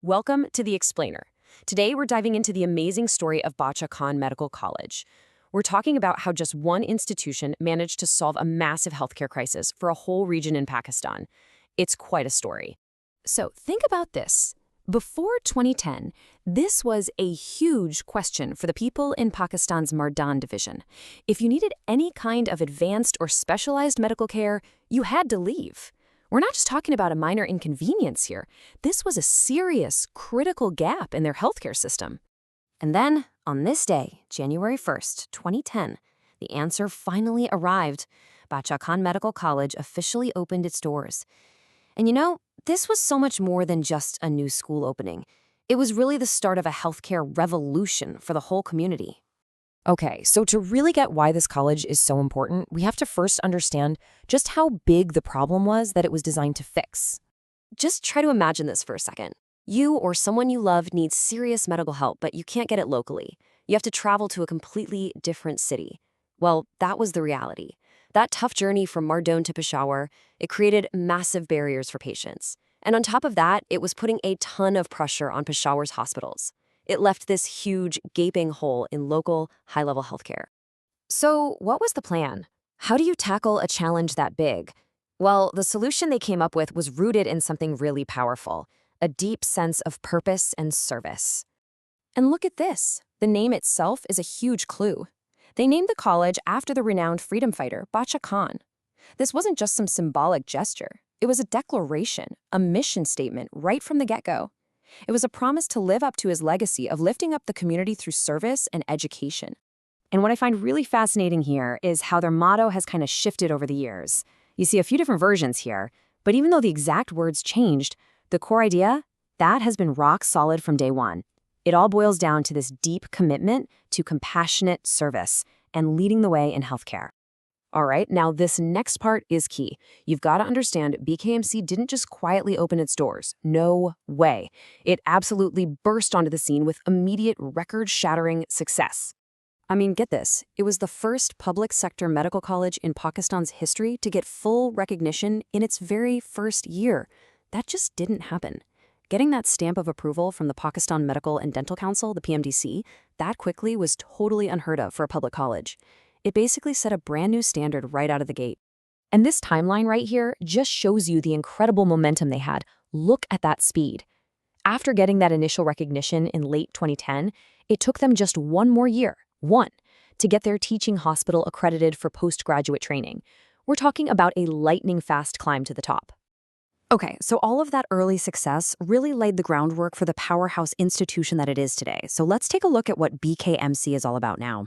Welcome to The Explainer. Today, we're diving into the amazing story of Bacha Medical College. We're talking about how just one institution managed to solve a massive healthcare crisis for a whole region in Pakistan. It's quite a story. So think about this. Before 2010, this was a huge question for the people in Pakistan's Mardan division. If you needed any kind of advanced or specialized medical care, you had to leave. We're not just talking about a minor inconvenience here. This was a serious, critical gap in their healthcare system. And then, on this day, January 1st, 2010, the answer finally arrived. Bacha Medical College officially opened its doors. And you know, this was so much more than just a new school opening. It was really the start of a healthcare revolution for the whole community. Okay, so to really get why this college is so important, we have to first understand just how big the problem was that it was designed to fix. Just try to imagine this for a second. You or someone you love needs serious medical help, but you can't get it locally. You have to travel to a completely different city. Well, that was the reality. That tough journey from Mardan to Peshawar, it created massive barriers for patients. And on top of that, it was putting a ton of pressure on Peshawar's hospitals. It left this huge, gaping hole in local, high-level healthcare. So what was the plan? How do you tackle a challenge that big? Well, the solution they came up with was rooted in something really powerful, a deep sense of purpose and service. And look at this. The name itself is a huge clue. They named the college after the renowned freedom fighter, Bacha Khan. This wasn't just some symbolic gesture. It was a declaration, a mission statement right from the get-go. It was a promise to live up to his legacy of lifting up the community through service and education. And what I find really fascinating here is how their motto has kind of shifted over the years. You see a few different versions here, but even though the exact words changed, the core idea, that has been rock solid from day one. It all boils down to this deep commitment to compassionate service and leading the way in healthcare. All right, now this next part is key. You've got to understand BKMC didn't just quietly open its doors. No way. It absolutely burst onto the scene with immediate record-shattering success. I mean, get this. It was the first public sector medical college in Pakistan's history to get full recognition in its very first year. That just didn't happen. Getting that stamp of approval from the Pakistan Medical and Dental Council, the PMDC, that quickly was totally unheard of for a public college. It basically set a brand new standard right out of the gate. And this timeline right here just shows you the incredible momentum they had. Look at that speed. After getting that initial recognition in late 2010, it took them just one more year, to get their teaching hospital accredited for postgraduate training. We're talking about a lightning-fast climb to the top. Okay, so all of that early success really laid the groundwork for the powerhouse institution that it is today. So let's take a look at what BKMC is all about now.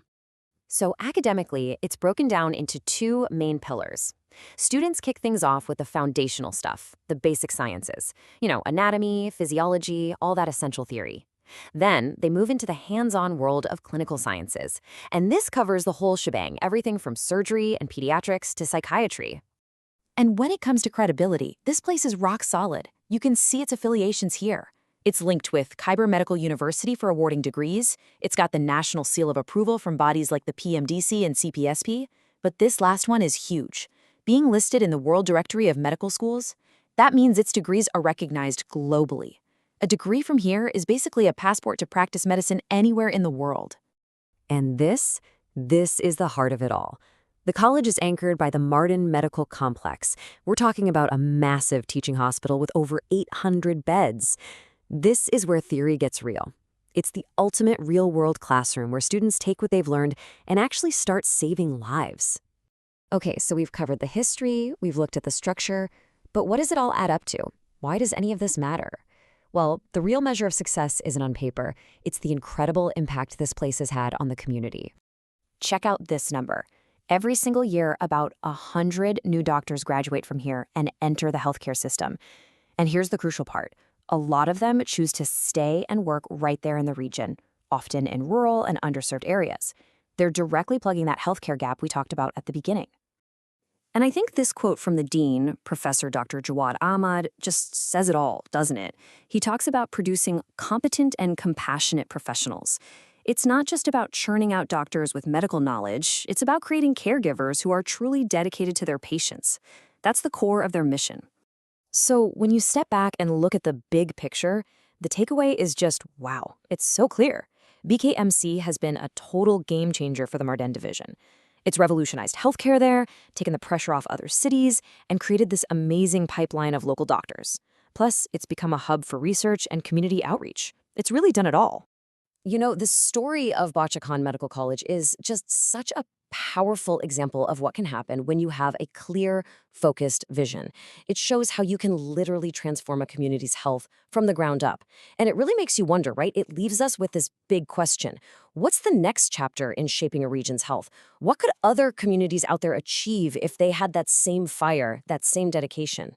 So academically, it's broken down into two main pillars. Students kick things off with the foundational stuff, the basic sciences. Anatomy, physiology, all that essential theory. Then they move into the hands-on world of clinical sciences. And this covers the whole shebang, everything from surgery and pediatrics to psychiatry. And when it comes to credibility, this place is rock solid. You can see its affiliations here. It's linked with Khyber Medical University for awarding degrees. It's got the national seal of approval from bodies like the PMDC and CPSP. But this last one is huge. Being listed in the World Directory of Medical Schools, that means its degrees are recognized globally. A degree from here is basically a passport to practice medicine anywhere in the world. And this is the heart of it all. The college is anchored by the Mardan Medical Complex. We're talking about a massive teaching hospital with over 800 beds. This is where theory gets real. It's the ultimate real-world classroom where students take what they've learned and actually start saving lives. Okay, so we've covered the history, we've looked at the structure, but what does it all add up to? Why does any of this matter? Well, the real measure of success isn't on paper. It's the incredible impact this place has had on the community. Check out this number. Every single year, about 100 new doctors graduate from here and enter the healthcare system. And here's the crucial part. A lot of them choose to stay and work right there in the region, often in rural and underserved areas. They're directly plugging that healthcare gap we talked about at the beginning. And I think this quote from the dean, Professor Dr. Jawad Ahmad, just says it all, doesn't it? He talks about producing competent and compassionate professionals. It's not just about churning out doctors with medical knowledge, it's about creating caregivers who are truly dedicated to their patients. That's the core of their mission. So when you step back and look at the big picture, The takeaway is just wow. It's so clear. BKMC has been a total game changer for the Mardan division. It's revolutionized healthcare there, taken the pressure off other cities, and created this amazing pipeline of local doctors. Plus, it's become a hub for research and community outreach. It's really done it all. You know, the story of Bacha Medical College is just such a powerful example of what can happen when you have a clear, focused vision. It shows how you can literally transform a community's health from the ground up. And it really makes you wonder, right? It leaves us with this big question. What's the next chapter in shaping a region's health? What could other communities out there achieve if they had that same fire, that same dedication?